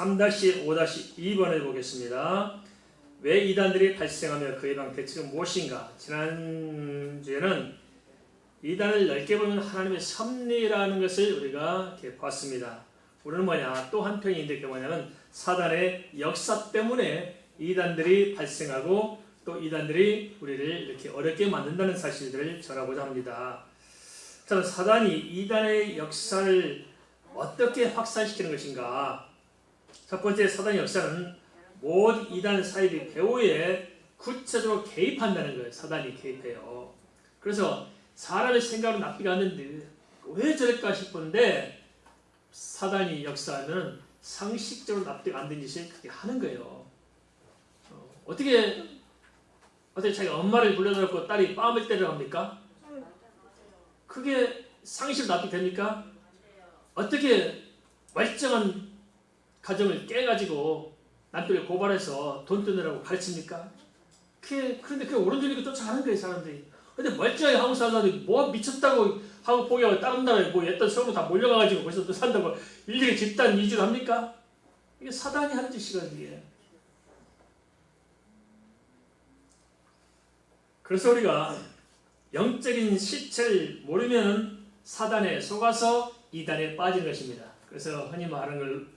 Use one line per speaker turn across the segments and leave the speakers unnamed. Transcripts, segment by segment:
3-5-2번에 보겠습니다. 왜 이단들이 발생하며 그에 대한 대책은 무엇인가? 지난주에는 이단을 넓게 보면 하나님의 섭리라는 것을 우리가 이렇게 봤습니다. 우리는 뭐냐? 또 한편인데 그게 뭐냐면 사단의 역사 때문에 이단들이 발생하고 또 이단들이 우리를 이렇게 어렵게 만든다는 사실들을 전하고자 합니다. 자, 사단이 이단의 역사를 어떻게 확산시키는 것인가? 첫 번째, 사단의 역사는 모든 이단 사이비 배후에 구체적으로 개입한다는 거예요. 사단이 개입해요. 그래서 사람의 생각은 나쁘지 않는데 왜 저럴까 싶은데 사단이 역사하면 상식적으로 납득 안 되는 짓을 그렇게 하는 거예요. 어떻게 자기가 엄마를 불러놓고 딸이 뺨을 때려 합니까? 그게 상식으로 납득됩니까? 어떻게 멀쩡한 가정을 깨가지고 남편을 고발해서 돈 뜯으라고 가르칩니까? 그런데 그게 오른쪽이니까 쫓아가는 거예요, 사람들이. 근데 멀쩡하게 한국 사람들이 뭐 미쳤다고 하고 포기하고 다른 나라에 뭐 옛날 서구 다 몰려가가지고 거기서 또 산다고 일일이 집단 이주를 합니까? 이게 사단이 하는 짓이거든요. 그래서 우리가 영적인 실체를 모르면 사단에 속아서 이단에 빠진 것입니다. 그래서 흔히 말하는 걸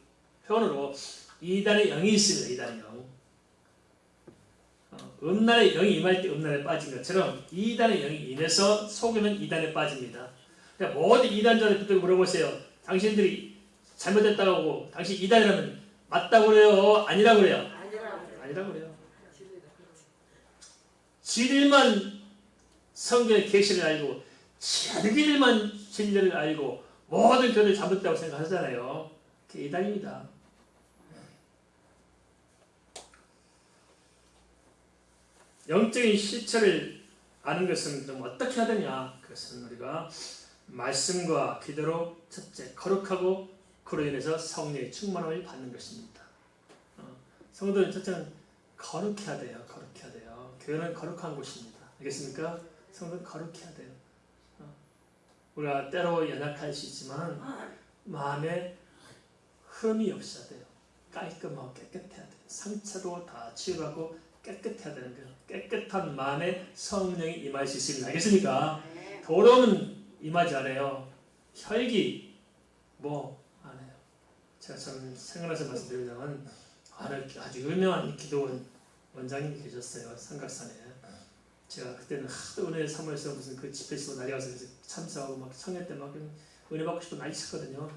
표현으로 이단의 영이 있습니다. 이단의 영. 음란의 영이 임할 때 음란에 빠진 것처럼 이단의 영이 임해서 속으면 이단에 빠집니다. 그러니까 모든 이단자를 붙들고 물어보세요. 당신들이 잘못했다고 하고 당신 이단이라면 맞다고 그래요? 아니라고 그래요? 아니라고 그래요. 지들만 성경의 계시를 알고 자기들만 진리를 알고 모든 교회를 잘못됐다고 생각하잖아요. 그게 이단입니다. 영적인 실체를 아는 것은 그럼 어떻게 해야 되냐? 그것은 우리가 말씀과 기도로 첫째 거룩하고 그로 인해서 성령의 충만함을 받는 것입니다. 성도는 첫째는 거룩해야 돼요. 거룩해야 돼요. 교회는 거룩한 곳입니다. 알겠습니까? 성도는 거룩해야 돼요. 우리가 때로 연약할 수 있지만 마음에 흠이 없어야 돼요. 깔끔하고 깨끗해야 돼요. 상처도 다 치유하고 깨끗해야 되는 거예요. 깨끗한 마음에 성령이 임할 수 있습니다. 알겠습니까? 더러움은 임하지 않아요. 혈기 뭐 안 해요. 제가 참 생각나서 말씀드리자면 아주 유명한 기도원 원장님이 계셨어요. 삼각산에. 제가 그때는 하도 은혜 사모해서 무슨 그 집회시고 날아가서 참석하고 막 청년 때 막 은혜 받고 싶고 난리 쳤거든요.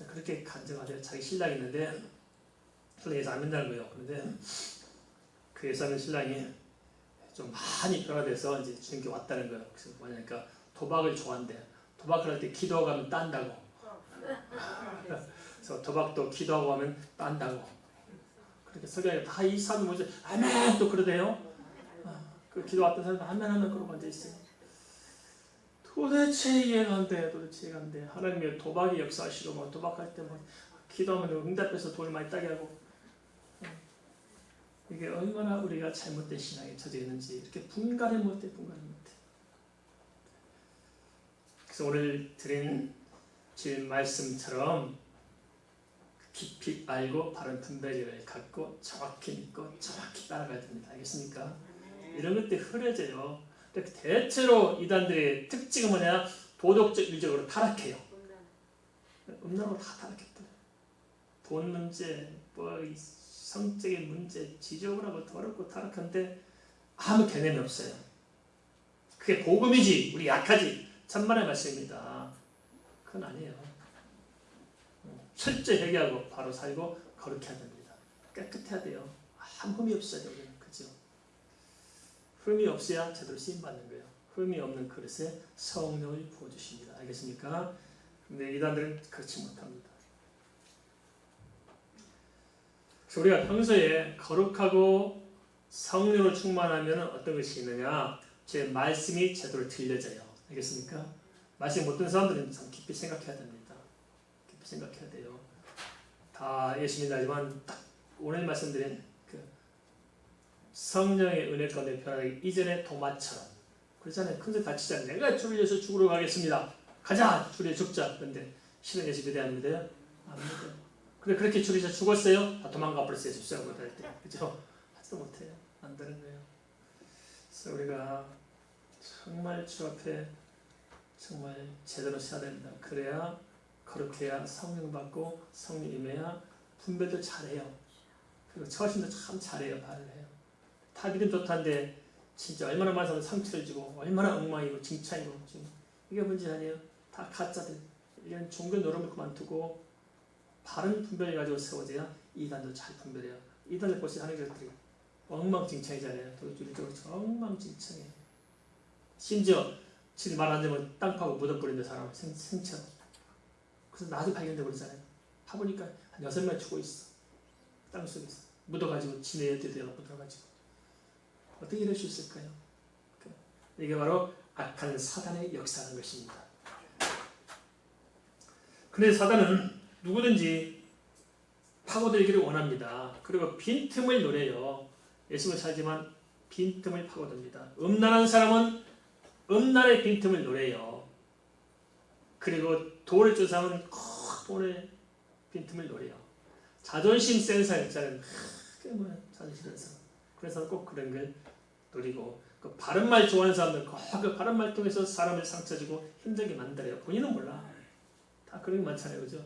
그렇게 간증하대요. 자기 신랑이 있는데 신랑에서 안 된다는 거예요. 그런데 그 예사는 신랑이 좀 많이 변화돼서 이제 주님께 왔다는 거예요. 그래서 뭐냐니까 도박을 좋아한대. 도박을 할 때 기도하고 하면 딴다고. 그래서 도박도 기도하고 하면 딴다고. 그렇게 석양이 다 이 사람들 먼저 아멘 또 그러대요. 그 기도 왔던 사람들 아멘 하면 그러고 앉아있어요. 도대체 이해가 안 돼. 도대체 이해가 안 돼. 하나님의 도박이 역사하시고 뭐 도박할 때 뭐 기도하면 응답해서 돈을 많이 따게 하고 이게 얼마나 우리가 잘못된 신앙에 젖어 있는지 이렇게 분간을 못해. 그래서 오늘 드린 주님 말씀처럼 깊이 알고 바른 분별력을 갖고 정확히 믿고 정확히 따라가야 됩니다. 알겠습니까? 이런 것들이 흐려져요. 대체로 이단들의 특징은 뭐냐? 도덕적 일적으로 타락해요. 음란으로 다 타락했더라고요. 돈 문제, 뭐 성적인 문제, 지적을 하고 더럽고 타락한데 아무 개념이 없어요. 그게 복음이지 우리 약하지. 천만의 말씀입니다. 그건 아니에요. 철저히 회개하고 바로 살고 거룩해야 됩니다. 깨끗해야 돼요. 아무 흠이 없어야 돼요. 그죠? 흠이 없어야 제대로 쓰임받는 거예요. 흠이 없는 그릇에 성령을 부어주십니다. 알겠습니까? 근데 이단들은 그렇지 못합니다. 그래서 우리가 평소에 거룩하고 성령으로 충만하면 어떤 것이 있느냐? 제 말씀이 제대로 들려져요. 알겠습니까? 말씀 못 듣는 사람들은 참 깊이 생각해야 됩니다. 깊이 생각해야 돼요. 다 예수님 알지만 딱 오늘 말씀드린 그 성령의 은혜 가운데 변하기 이전의 도마처럼 그렇잖아요. 큰 소리 다치잖아요. 내가 주를 위해서 죽으러 가겠습니다. 가자! 주를 위해 죽자. 그런데 실은 예수 믿어야 안 믿어요? 안 믿어요. 근데 그렇게 줄이서 죽었어요? 다 도망가 버렸어요. 집사람 못할 때. 그죠? 하지도 못해요. 안 되는 거예요. 그래서 우리가 정말 주 앞에 정말 제대로 서야 된다. 그래야 그렇게 해야 성령 받고 성령 임해야 분별도 잘해요. 그리고 처신도 참 잘해요. 발을 해요. 다 믿음 좋다는데 진짜 얼마나 많은 사람 상처를 주고 얼마나 엉망이고 징차이고 지금 이게 문제 아니에요. 다 가짜들. 이런 종교 노름을 그만두고 바른 분별을 가지고 세워져야 이단도 잘 분별해요. 이단을 보시 하는 것들이 엉망진창이잖아요. 도덕주의적으로 엉망진창이에요. 심지어 지금 말 안 되면 땅 파고 묻어버리는 사람 생처럼. 그래서 나도 발견돼 버리잖아요. 파보니까 한 6명 죽어 있어. 땅 속에서 묻어가지고 지네 애들이 묻어가지고 어떻게 이럴 수 있을까요? 이게 바로 악한 사단의 역사하는 것입니다. 그런데 사단은 누구든지 파고들기를 원합니다. 그리고 빈틈을 노려요. 예수님을 살지만 빈틈을 파고듭니다. 음란한 사람은 음란의 빈틈을 노려요. 그리고 돈을 준 사람은 꼭 돈의 빈틈을 노려요. 자존심 센 사람 있잖아요. 자존심 센 사람. 그래서 꼭 그런 걸 노리고 그 바른 말 좋아하는 사람들 그 바른 말 통해서 사람을 상처 주고 힘들게 만들어요. 본인은 몰라. 다 그런 게 많잖아요. 그죠?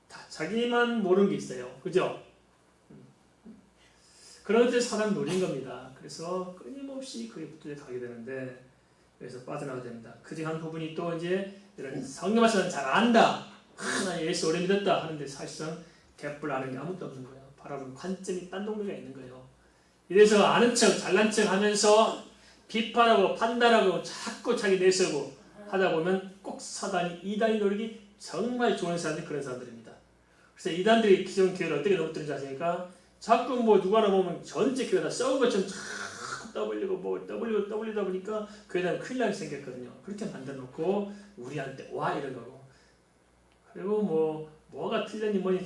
다 자기만 모르는 게 있어요. 그죠? 그런 것들 사람 노린 겁니다. 그래서 끊임없이 그게 붙들려 가게 되는데 그래서 빠져나가야 됩니다. 그중 한 부분이 또 이제 이런 성경 말씀은 잘 안다. 나 예수 오래 믿었다 하는데 사실상 대뿔 아는 게 아무것도 없는 거예요. 바라보는 관점이 딴 동네가 있는 거예요. 이래서 아는 척 잘난 척 하면서 비판하고 판단하고 자꾸 자기 내세우고 하다 보면 꼭 사단이 이단이 노리기 정말 좋은 사람들이 그런 사람들입니다. 그래서 이단들이 기존 교회를 어떻게 넘어뜨리는지 아십니까? 자꾸 뭐 누가 하나 보면 전체 교회 다 썩은 것처럼 자꾸 떠벌리고 뭐 떠벌리다 보니까 교회는 큰일 나게 생겼거든요. 그렇게 만들어 놓고 우리한테 와 이런 거고. 그리고 뭐가 틀렸니 뭐니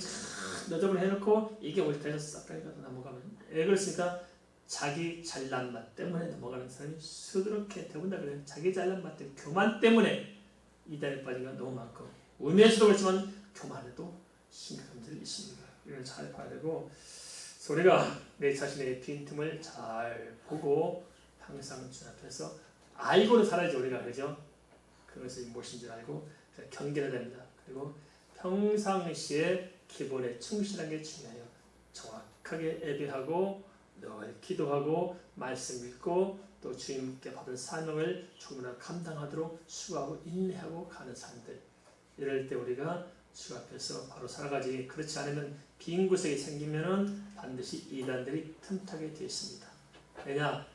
너저분을 해놓고 이게 옳다 해서 싹 넘어가면 왜 그렇습니까? 자기 잘난 맛 때문에 넘어가는 사람이 수두룩해. 대부분 다 그래요. 자기 잘난 맛 때문에 교만 때문에 이단에 빠진 건 너무 많고 음해에서도 그렇지만 교만에도 심각한 문제가 있습니다. 이걸 잘 봐야 되고 우리가 내 자신의 빈틈을 잘 보고 항상 주 앞에서 알고는 살아야지 우리가. 그죠? 그것이 무엇인지 알고 경계해야 됩니다. 그리고 평상시에 기본에 충실한 게 중요해요. 정확하게 예배하고 늘 기도하고 말씀 읽고 또 주님께 받은 사명을 충분히 감당하도록 수고하고 인내하고 가는 사람들. 이럴 때 우리가 주 앞에서 바로 살아가지. 그렇지 않으면 빈 구석이 생기면은 반드시 이단들이 틈타게 되어 있습니다. 왜냐?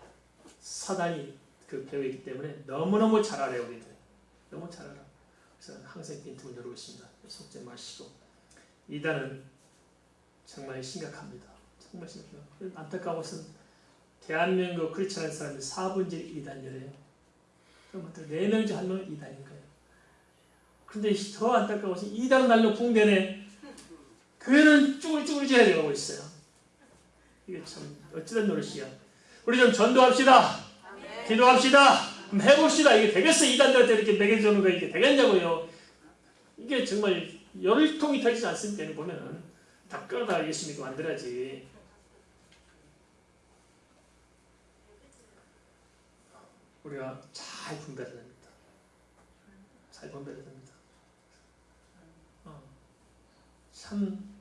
사단이 그 배우이기 때문에 너무너무 잘 알아요. 우리들. 너무 잘 알아. 그래서 항상 빈틈을 누르고 있습니다. 속지 마시고. 이단은 정말 심각합니다. 정말 심각해요. 안타까운 것은 대한민국 그렇지 않은 사람이 4분의 1 이단이래요. 그럼 4명 중 1명은 이단인 거예요. 근데 더 안타까운 것은 이단 날로 붕대네. 그는 쭈글쭈글 지어가고 있어요. 이게 참 어찌된 노릇이야. 우리 좀 전도합시다. 기도합시다. 해봅시다. 이게 되겠어? 이단들한테 이렇게 매겨주는 거 이게 되겠냐고요. 이게 정말 열통이 터지지 않습니까? 보면은 다 끌어다 예수 믿고 만들어야지. 우리가 잘 분별해야 됩니다. 잘 분별해야 됩니다. 참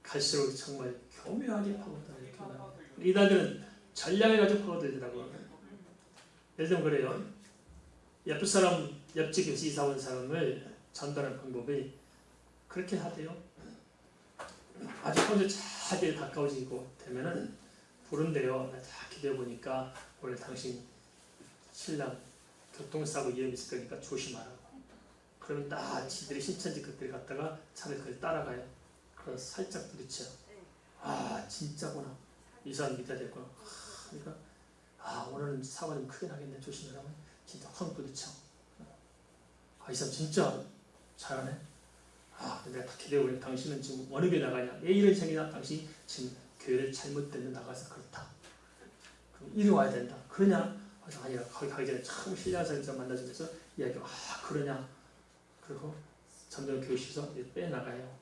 갈수록 정말 교묘하게 파고들어요. 이단들은 전략을 가지고 파고들더라고요. 예를 들면 그래요. 옆 사람, 옆집에서 이사 온 사람을 전달하는 방법이 그렇게 하대요. 아주 평소에 잘 가까워지고 되면은 부른대요. 다 기대해 보니까 오늘 당신 신랑 교통사고 위험이 있을 거니까 조심하라고. 그러면 딱 지들이 신천지 그들이 갔다가 차를 그걸 따라가요. 그래서 살짝 부딪혀. 아 진짜구나. 이 사람 믿어야 되겠구나. 그러니까 오늘은 사고 좀 크게 나겠네. 조심하라면 진짜 확 부딪혀. 이 사람 진짜 잘하네. 내가 다 기대고 있는 당신은 지금 어느 교회 나가냐? 왜 이런 생이냐? 당신 지금 교회를 잘못된 데 나가서 그렇다. 그럼 이리 와야 된다. 그러냐? 아니야. 거기 가기 전에 참 신뢰하는 사람 만나주면서 이야기하고 그러냐? 그리고 점점 교실에서 빼나가요.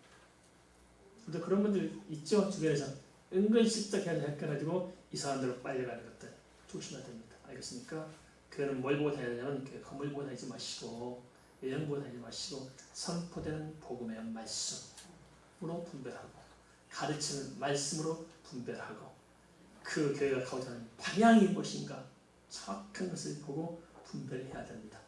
근데 그런 분들 있죠 주변에서 은근 슬쩍 해가지고 이상한 데로 빨려가는 것들 조심해야 됩니다. 알겠습니까? 교회는 뭘 보고 다니냐면 건물 보고 다니지 마시고 외형 보고 다니지 마시고 선포되는 복음의 말씀으로 분별하고 가르치는 말씀으로 분별하고 그 교회가 가고자 하는 방향이 무엇인가 정확한 것을 보고 분별해야 됩니다.